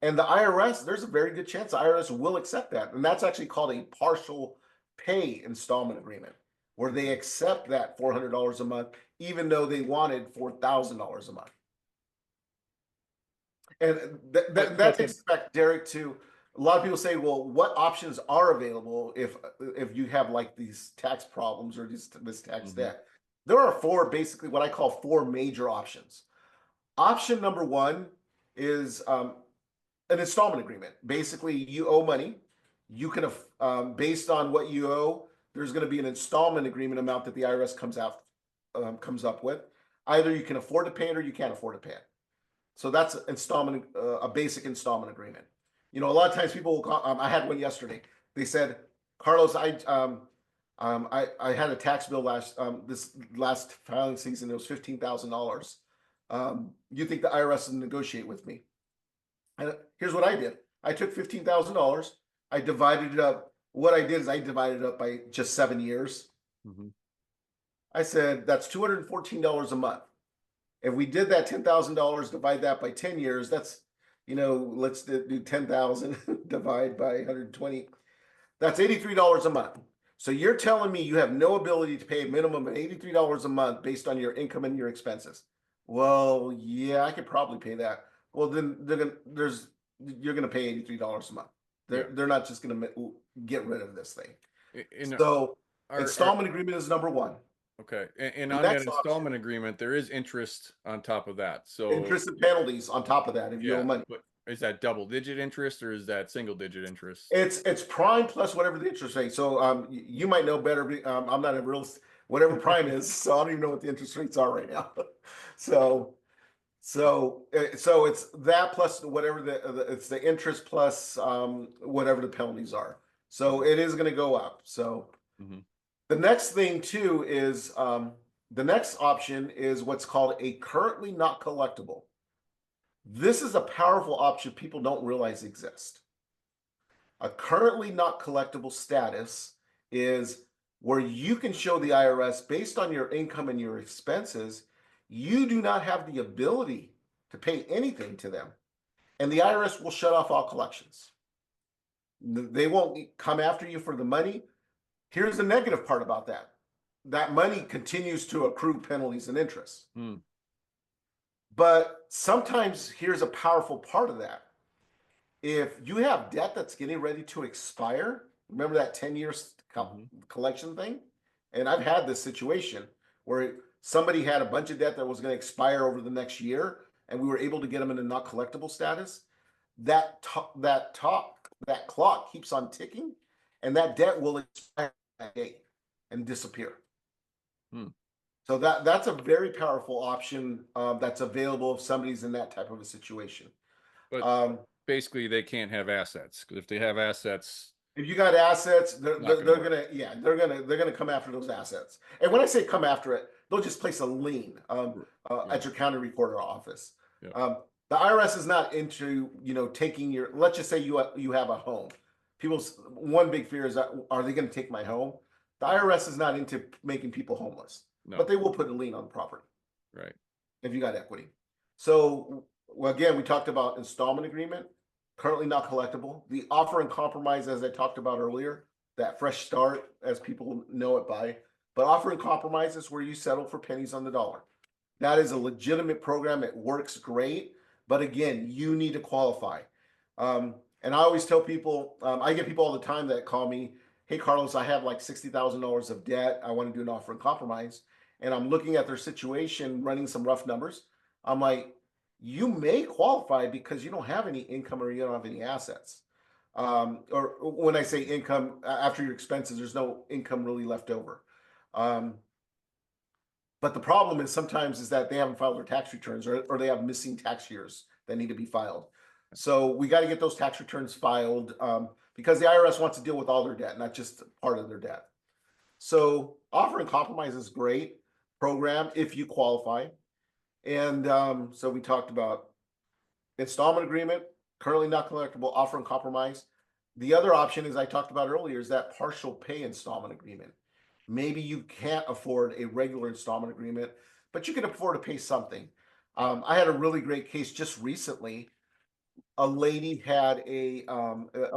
And the IRS, there's a very good chance the IRS will accept that. And that's actually called a partial pay installment agreement, where they accept that $400 a month, even though they wanted $4,000 a month. And that takes back, Derek, to a lot of people say, well, what options are available if you have like these tax problems or this tax debt? There are basically what I call four major options. Option number one is an installment agreement. Basically, you owe money. You can, based on what you owe, there's going to be an installment agreement amount that the IRS comes up with. Either you can afford to pay it or you can't afford to pay it. So that's a basic installment agreement. You know, a lot of times people will call, I had one yesterday. They said, Carlos, I had a tax bill this last filing season. It was $15,000. You think the IRS will negotiate with me? And here's what I did. I took $15,000. I divided it up. What I did is I divided it up by just 7 years. I said, that's $214 a month. If we did that $10,000, divide that by 10 years, that's, you know, let's do 10,000 divide by 120. That's $83 a month. So you're telling me you have no ability to pay a minimum of $83 a month based on your income and your expenses. Well, yeah, I could probably pay that. Well, then you're going to pay $83 a month. They're not just going to get rid of this thing. So installment agreement is number one. Okay. And on that installment agreement, there is interest on top of that. So interest and penalties on top of that if you owe money. But is that double digit interest or is that single digit interest? It's prime plus whatever the interest rate. So you might know better. I'm not a real whatever prime is, so I don't even know what the interest rates are right now. So it's that plus whatever it's the interest plus whatever the penalties are. So it is going to go up. So the next thing too is the next option is what's called a currently not collectible. This is a powerful option people don't realize exists. A currently not collectible status is where you can show the IRS based on your income and your expenses, you do not have the ability to pay anything to them. And the IRS will shut off all collections. They won't come after you for the money. Here's the negative part about that. That money continues to accrue penalties and interest. But sometimes here's a powerful part of that. If you have debt that's getting ready to expire, remember that 10 years collection thing? And I've had this situation where somebody had a bunch of debt that was going to expire over the next year, and we were able to get them in a not collectible status. That clock keeps on ticking, and that debt will expire that day and disappear. So that's a very powerful option that's available if somebody's in that type of a situation. But basically, they can't have assets, because if they have assets, if you got assets, they're gonna come after those assets. And when I say come after it, they'll just place a lien at your county recorder office. The IRS is not into, taking your, let's just say you have a home. People's one big fear is that, are they going to take my home? The IRS is not into making people homeless, No. but they will put a lien on the property Right. if you got equity. So, well, again, we talked about installment agreement, currently not collectible. The offer and compromise, as I talked about earlier, that fresh start, as people know it by. But offer and compromise is where you settle for pennies on the dollar. That is a legitimate program. It works great. But again, you need to qualify. And I always tell people, I get people all the time that call me, hey, Carlos, I have like $60,000 of debt. I want to do an offer and compromise. And I'm looking at their situation, running some rough numbers. I'm like, you may qualify because you don't have any income or you don't have any assets. Or when I say income, after your expenses, there's no income really left over. But the problem is sometimes is that they haven't filed their tax returns or they have missing tax years that need to be filed. So we got to get those tax returns filed because the IRS wants to deal with all their debt, not just part of their debt. So offer and compromise is great program if you qualify. And so we talked about installment agreement, currently not collectible, offer and compromise. The other option, as I talked about earlier, is that partial pay installment agreement. Maybe you can't afford a regular installment agreement, but you can afford to pay something. I had a really great case just recently. A lady had a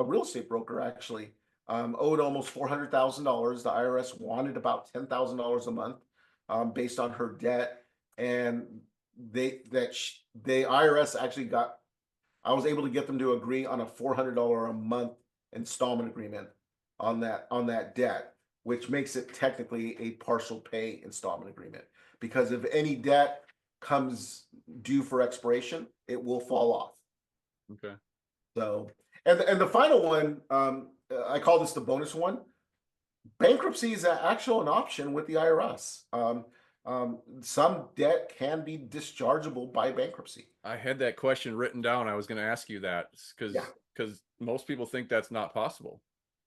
real estate broker actually owed almost $400,000. The IRS wanted about $10,000 a month based on her debt, and the IRS actually got. I was able to get them to agree on a $400 a month installment agreement on that debt, which makes it technically a partial pay installment agreement. Because if any debt comes due for expiration, it will fall off. Okay. So, and the final one, I call this the bonus one. Bankruptcy is actually an option with the IRS. Some debt can be dischargeable by bankruptcy. I had that question written down. I was going to ask you that because most people think that's not possible.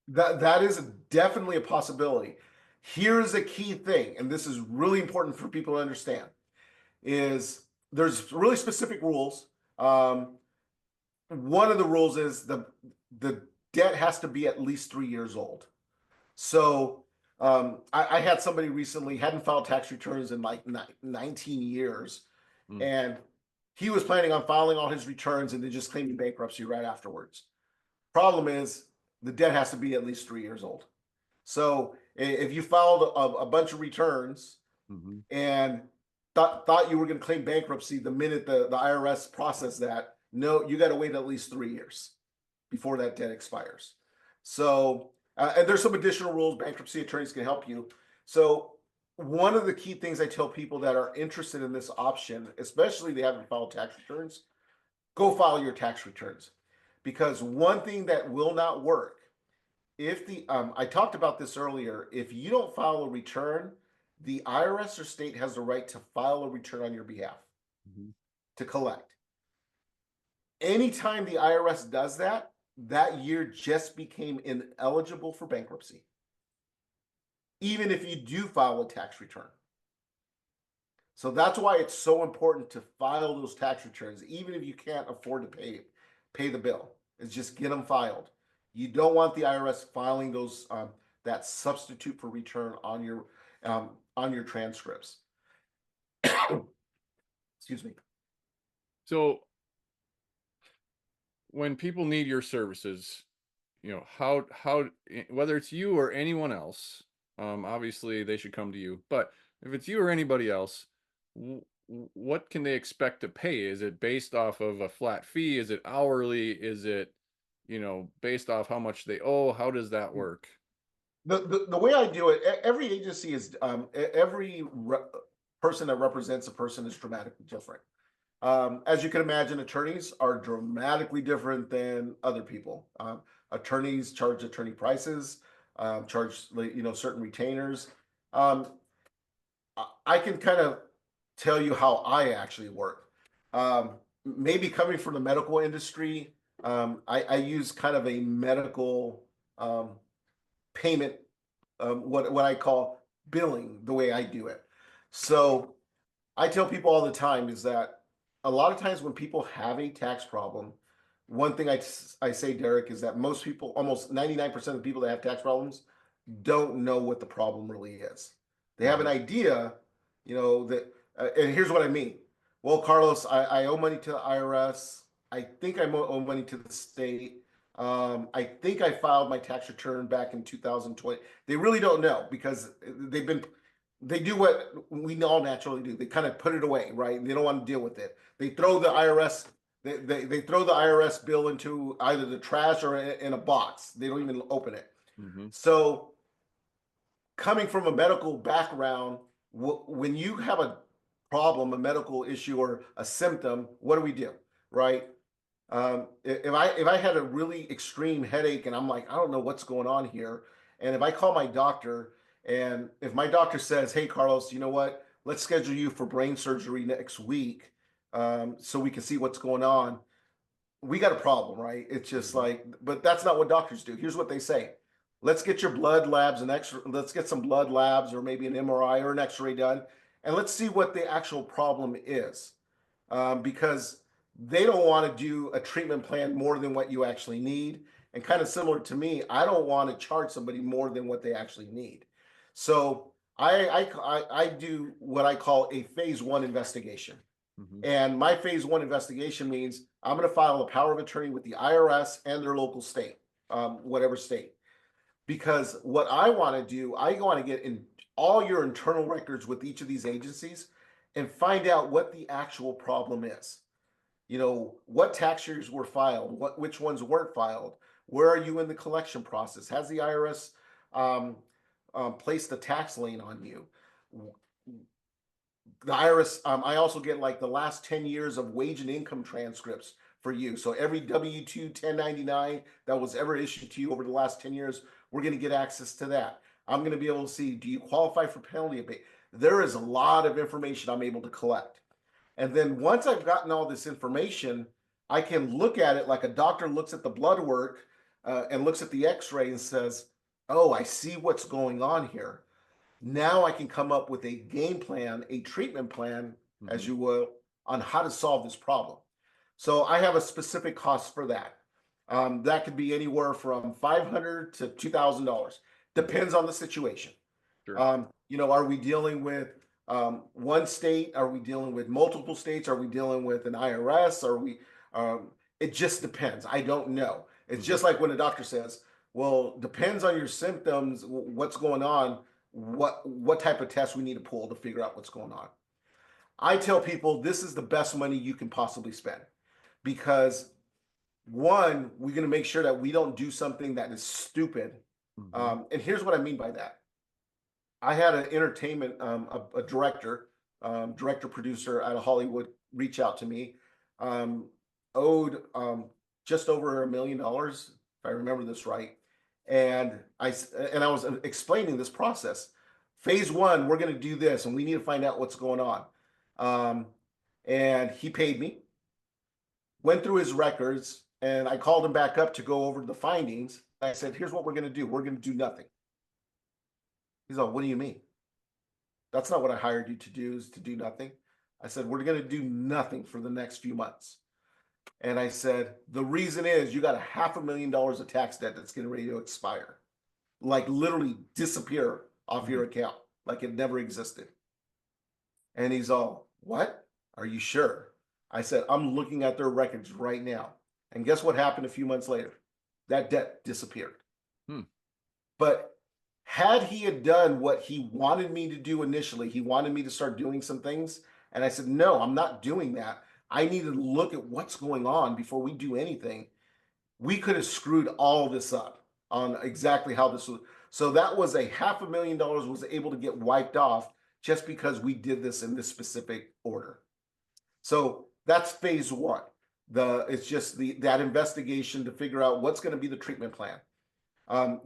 That is definitely a possibility. Here's a key thing, and this is really important for people to understand, is there's really specific rules. One of the rules is the debt has to be at least 3 years old. So I had somebody recently hadn't filed tax returns in like 19 years, and he was planning on filing all his returns and then just claiming bankruptcy right afterwards. Problem is, the debt has to be at least 3 years old. So if you filed a bunch of returns and thought you were going to claim bankruptcy the minute the IRS processed that, no, you got to wait at least 3 years before that debt expires. So, and there's some additional rules. Bankruptcy attorneys can help you. So one of the key things I tell people that are interested in this option, especially they haven't filed tax returns, go file your tax returns. Because one thing that will not work, if I talked about this earlier, if you don't file a return, the IRS or state has the right to file a return on your behalf to collect. Anytime the IRS does that, that year just became ineligible for bankruptcy, even if you do file a tax return. So that's why it's so important to file those tax returns, even if you can't afford to pay the bill. Is just get them filed. You don't want the IRS filing those that substitute for return on your transcripts. Excuse me. So when people need your services, how whether it's you or anyone else, obviously they should come to you. But if it's you or anybody else, what can they expect to pay? Is it based off of a flat fee? Is it hourly? Is it, based off how much they owe? How does that work? The way I do it, every agency is every person that represents a person is dramatically different. As you can imagine, attorneys are dramatically different than other people. Attorneys charge attorney prices, charge certain retainers. I can kind of tell you how I actually work. Maybe coming from the medical industry, I use kind of a medical payment, what I call billing, the way I do it. So I tell people all the time is that a lot of times when people have a tax problem, one thing I say, Derek, is that most people, almost 99% of the people that have tax problems, don't know what the problem really is. They have an idea, that, and here's what I mean. Well, Carlos, I owe money to the IRS. I think I owe money to the state. I think I filed my tax return back in 2020. They really don't know because they do what we all naturally do. They kind of put it away, right? They don't want to deal with it. They throw the IRS, they throw the IRS bill into either the trash or in a box. They don't even open it. So coming from a medical background, when you have a problem, a medical issue or a symptom, what do? Right? If I had a really extreme headache and I'm like, I don't know what's going on here, and if I call my doctor and if my doctor says, hey, Carlos, you know what? Let's schedule you for brain surgery next week, so we can see what's going on. We got a problem, right? It's just like, but that's not what doctors do. Here's what they say. Let's get your blood labs and let's get some blood labs or maybe an MRI or an x-ray done. And let's see what the actual problem is. Because they don't want to do a treatment plan more than what you actually need. And kind of similar to me, I don't want to charge somebody more than what they actually need. So I do what I call a phase 1 investigation. And my phase 1 investigation means I'm going to file a power of attorney with the IRS and their local state, whatever state. Because what I want to do, I want to get in all your internal records with each of these agencies and find out what the actual problem is. What tax years were filed, which ones weren't filed, where are you in the collection process? Has the IRS placed a tax lien on you? The IRS, I also get like the last 10 years of wage and income transcripts for you. So every W-2 1099 that was ever issued to you over the last 10 years, we're going to get access to that. I'm going to be able to see, do you qualify for penalty abate? There is a lot of information I'm able to collect. And then once I've gotten all this information, I can look at it like a doctor looks at the blood work and looks at the x-ray and says, oh, I see what's going on here. Now I can come up with a game plan, a treatment plan, as you will, on how to solve this problem. So I have a specific cost for that. That could be anywhere from $500 to $2,000. Depends on the situation. Sure. Are we dealing with one state? Are we dealing with multiple states? Are we dealing with an IRS? Are we? It just depends. I don't know. It's just like when a doctor says, well, depends on your symptoms, what's going on, what type of test we need to pull to figure out what's going on. I tell people this is the best money you can possibly spend because one, we're going to make sure that we don't do something that is stupid. And here's what I mean by that. I had an entertainment, a director producer out of Hollywood reach out to me, owed just over $1 million, if I remember this right. And I was explaining this process. Phase 1, we're going to do this, and we need to find out what's going on. And he paid me, went through his records, and I called him back up to go over the findings. I said, here's what we're going to do. We're going to do nothing. He's like, what do you mean? That's not what I hired you to do, is to do nothing. I said, we're going to do nothing for the next few months. And I said, the reason is you got $500,000 of tax debt that's getting ready to expire. Like literally disappear off your account, like it never existed. And he's all, what? Are you sure? I said, I'm looking at their records right now. And guess what happened a few months later? That debt disappeared. But had he had done what he wanted me to do initially, he wanted me to start doing some things. And I said, no, I'm not doing that. I need to look at what's going on before we do anything. We could have screwed all this up on exactly how this was. So that was $500,000 was able to get wiped off just because we did this in this specific order. So that's phase 1. It's just that investigation to figure out what's going to be the treatment plan.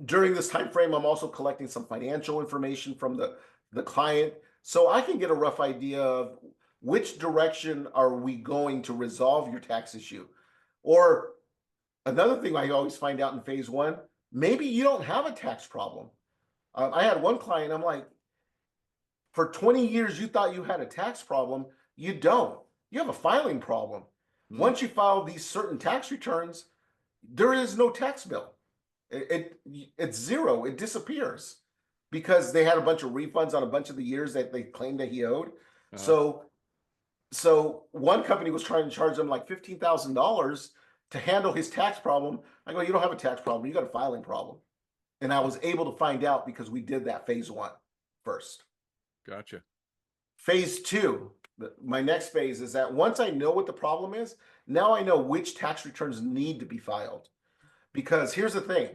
During this time frame, I'm also collecting some financial information from the client, so I can get a rough idea of which direction are we going to resolve your tax issue. Or another thing I always find out in phase 1, maybe you don't have a tax problem. I had one client, I'm like, for 20 years, you thought you had a tax problem. You don't. you have a filing problem. Hmm. Once you file these certain tax returns, there is no tax bill. It's zero. It disappears because they had a bunch of refunds on a bunch of the years that they claimed that he owed. Uh-huh. So one company was trying to charge him like $15,000 to handle his tax problem. I go, you don't have a tax problem. You got a filing problem. And I was able to find out because we did that phase one first. Gotcha. Phase two, my next phase is that once I know what the problem is, now I know which tax returns need to be filed. Because here's the thing,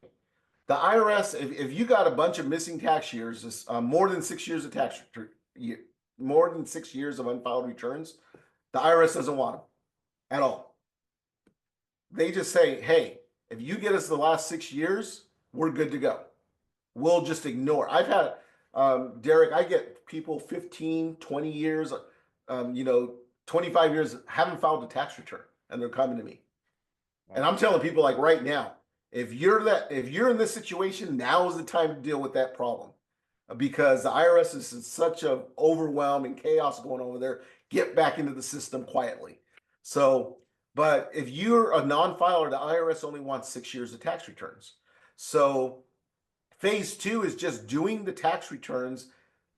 the IRS, if you got a bunch of missing tax years, more than 6 years of more than 6 years of unfiled returns, the IRS doesn't want them at all. They just say, hey, if you get us the last 6 years, we're good to go. We'll just ignore. I've had, Derek, I get people 15, 20 years, 25 years, haven't filed a tax return, and they're coming to me. And I'm telling people like right now, if you're in this situation, now is the time to deal with that problem, because the IRS is in such a overwhelm and chaos going on over there. Get back into the system quietly. So, but if you're a non-filer, the IRS only wants 6 years of tax returns. So phase two is just doing the tax returns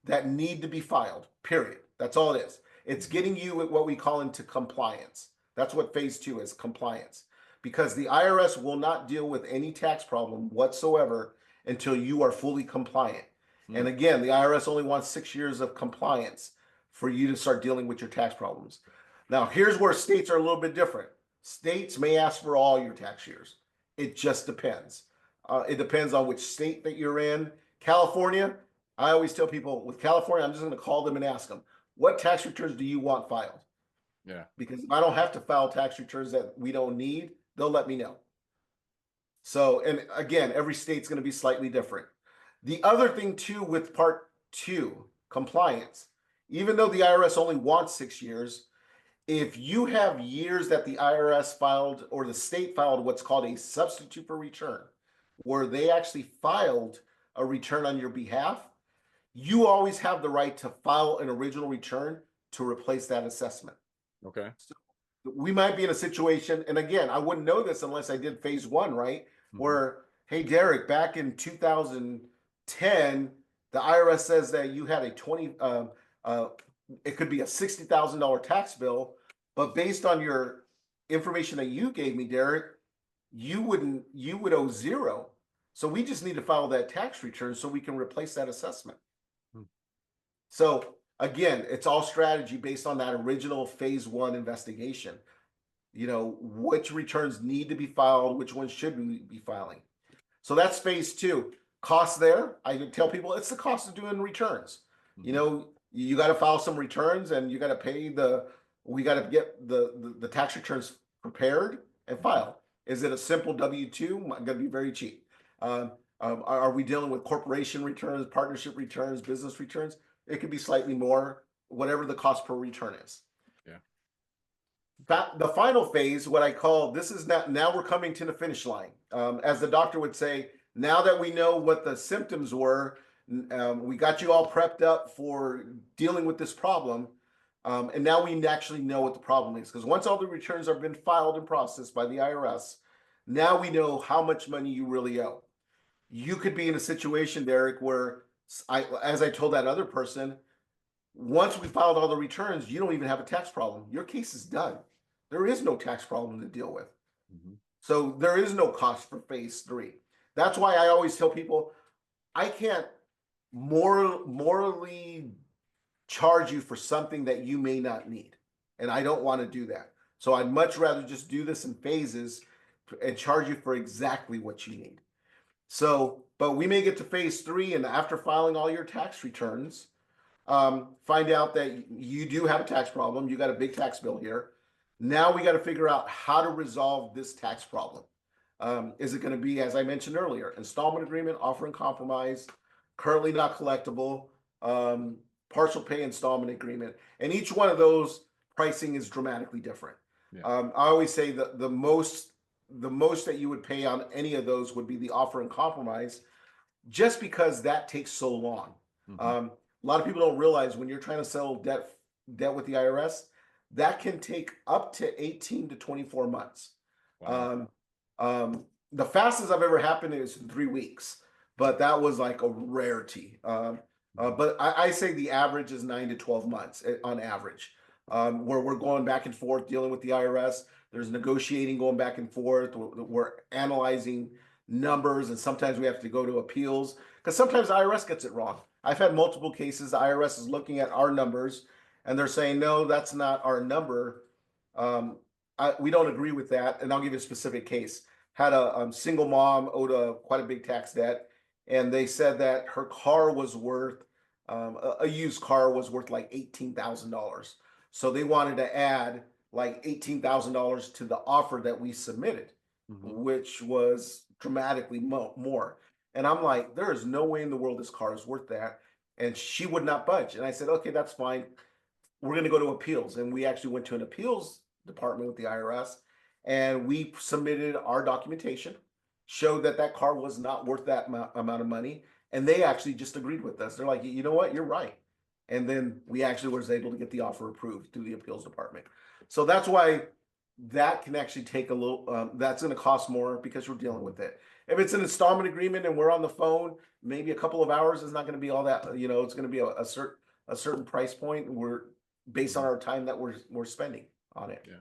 that need to be filed, period. That's all it is. It's getting you what we call into compliance. That's what phase two is, compliance. Because the IRS will not deal with any tax problem whatsoever until you are fully compliant. And again, the IRS only wants 6 years of compliance for you to start dealing with your tax problems. Now, here's where states are a little bit different. States may ask for all your tax years. It just depends. It depends on which state that you're in. California, I always tell people with California, I'm just going to call them and ask them, what tax returns do you want filed? Yeah. Because if I don't have to file tax returns that we don't need, they'll let me know. So, and again, every state's going to be slightly different. The other thing too with part two, compliance, even though the IRS only wants 6 years, if you have years that the IRS filed or the state filed what's called a substitute for return, where they actually filed a return on your behalf, you always have the right to file an original return to replace that assessment. Okay. So we might be in a situation, and again, I wouldn't know this unless I did phase one, right? Where, hey, Derek, back in 2010, the IRS says that you had it could be a $60,000 tax bill, but based on your information that you gave me, Derek, you would owe zero. So we just need to file that tax return so we can replace that assessment. So again, it's all strategy based on that original phase one investigation. You know, which returns need to be filed, which ones should we be filing. So that's phase two. Cost there, I tell people it's the cost of doing returns. You know, you got to file some returns and you got to pay we got to get the tax returns prepared and filed. Is it a simple W-2? Going to be very cheap. Are we dealing with corporation returns, partnership returns, business returns? It could be slightly more, whatever the cost per return is. Yeah. The final phase, what I call, this is now we're coming to the finish line. As the doctor would say, now that we know what the symptoms were, we got you all prepped up for dealing with this problem. And now we actually know what the problem is. Because once all the returns have been filed and processed by the IRS, now we know how much money you really owe. You could be in a situation, Derek, where, as I told that other person, once we filed all the returns, you don't even have a tax problem. Your case is done. There is no tax problem to deal with. So there is no cost for phase three. That's why I always tell people, I can't morally charge you for something that you may not need. And I don't want to do that. So I'd much rather just do this in phases and charge you for exactly what you need. So, but we may get to phase three, and after filing all your tax returns, find out that you do have a tax problem. You got a big tax bill here. Now we got to figure out how to resolve this tax problem. Is it going to be, as I mentioned earlier, installment agreement, offer and compromise, currently not collectible, partial pay installment agreement, and each one of those pricing is dramatically different. Yeah. I always say that the most that you would pay on any of those would be the offer and compromise, just because that takes so long. A lot of people don't realize when you're trying to settle debt with the IRS, that can take up to 18 to 24 months. Wow. The fastest I've ever happened is in 3 weeks, but that was like a rarity. But I say the average is 9 to 12 months on average, where we're going back and forth dealing with the IRS. There's negotiating going back and forth. We're analyzing numbers, and sometimes we have to go to appeals because sometimes the IRS gets it wrong. I've had multiple cases. The IRS is looking at our numbers and they're saying, no, that's not our number. We don't agree with that. And I'll give you a specific case. Had a single mom owed quite a big tax debt, and they said that her car was worth a used car was worth like $18,000. So they wanted to add like $18,000 to the offer that we submitted, which was dramatically more. And I'm like, there is no way in the world this car is worth that. And she would not budge. And I said, okay, that's fine. We're going to go to appeals. And we actually went to an appeals department with the IRS, and we submitted our documentation, showed that that car was not worth that amount of money. And they actually just agreed with us. They're like, you know what, you're right. And then we actually was able to get the offer approved through the appeals department. So that's why that can actually take a little, that's going to cost more because we're dealing with it. If it's an installment agreement and we're on the phone, maybe a couple of hours is not going to be all that, it's going to be a certain price point. We're based on our time that we're spending on it. Yeah.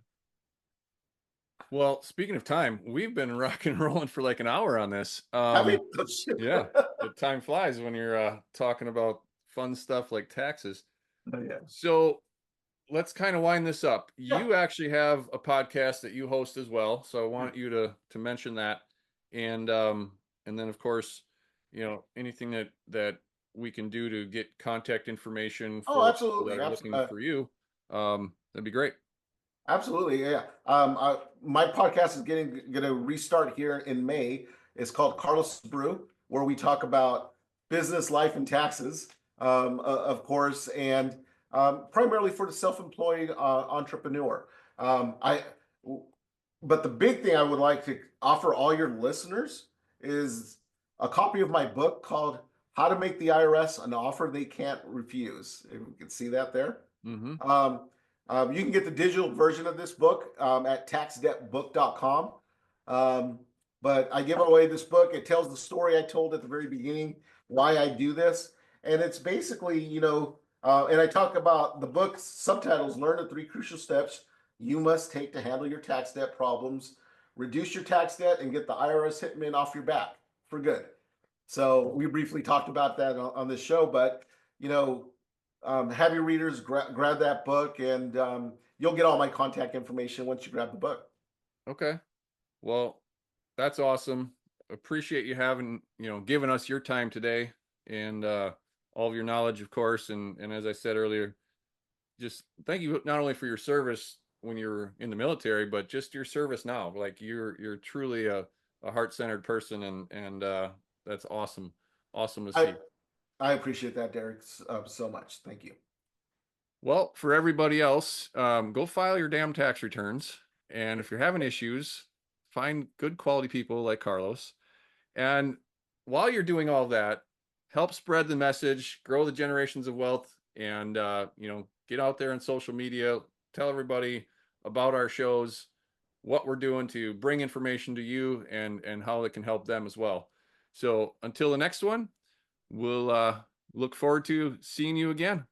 Well, speaking of time, we've been rock and rolling for like an hour on this. Yeah, the time flies when you're talking about fun stuff like taxes. Yeah. So let's kind of wind this up. Yeah. You actually have a podcast that you host as well, so I want you to mention that, and then of course, anything that we can do to get contact information for absolutely. that are looking for you, that'd be great. Absolutely, yeah. My podcast is gonna restart here in May. It's called Carlos Brew, where we talk about business, life, and taxes, of course, and primarily for the self-employed entrepreneur. But the big thing I would like to offer all your listeners is a copy of my book called "How to Make the IRS an Offer They Can't Refuse." If you can see that there. You can get the digital version of this book at taxdebtbook.com. But I give away this book. It tells the story I told at the very beginning, why I do this. And it's basically, and I talk about the book's subtitles, learn the 3 crucial steps you must take to handle your tax debt problems, reduce your tax debt, and get the IRS hitman off your back for good. So we briefly talked about that on this show, but, have your readers grab that book, and you'll get all my contact information once you grab the book. Okay. Well, that's awesome. Appreciate you having, giving us your time today, and all of your knowledge, of course. And as I said earlier, just thank you not only for your service when you're in the military, but just your service now. Like you're truly a heart-centered person, and that's awesome. Awesome to see. I appreciate that, Derek, so much. Thank you. Well, for everybody else, go file your damn tax returns. And if you're having issues, find good quality people like Carlos. And while you're doing all that, help spread the message, grow the generations of wealth, and, get out there on social media, tell everybody about our shows, what we're doing to bring information to you, and how it can help them as well. So until the next one, we'll look forward to seeing you again.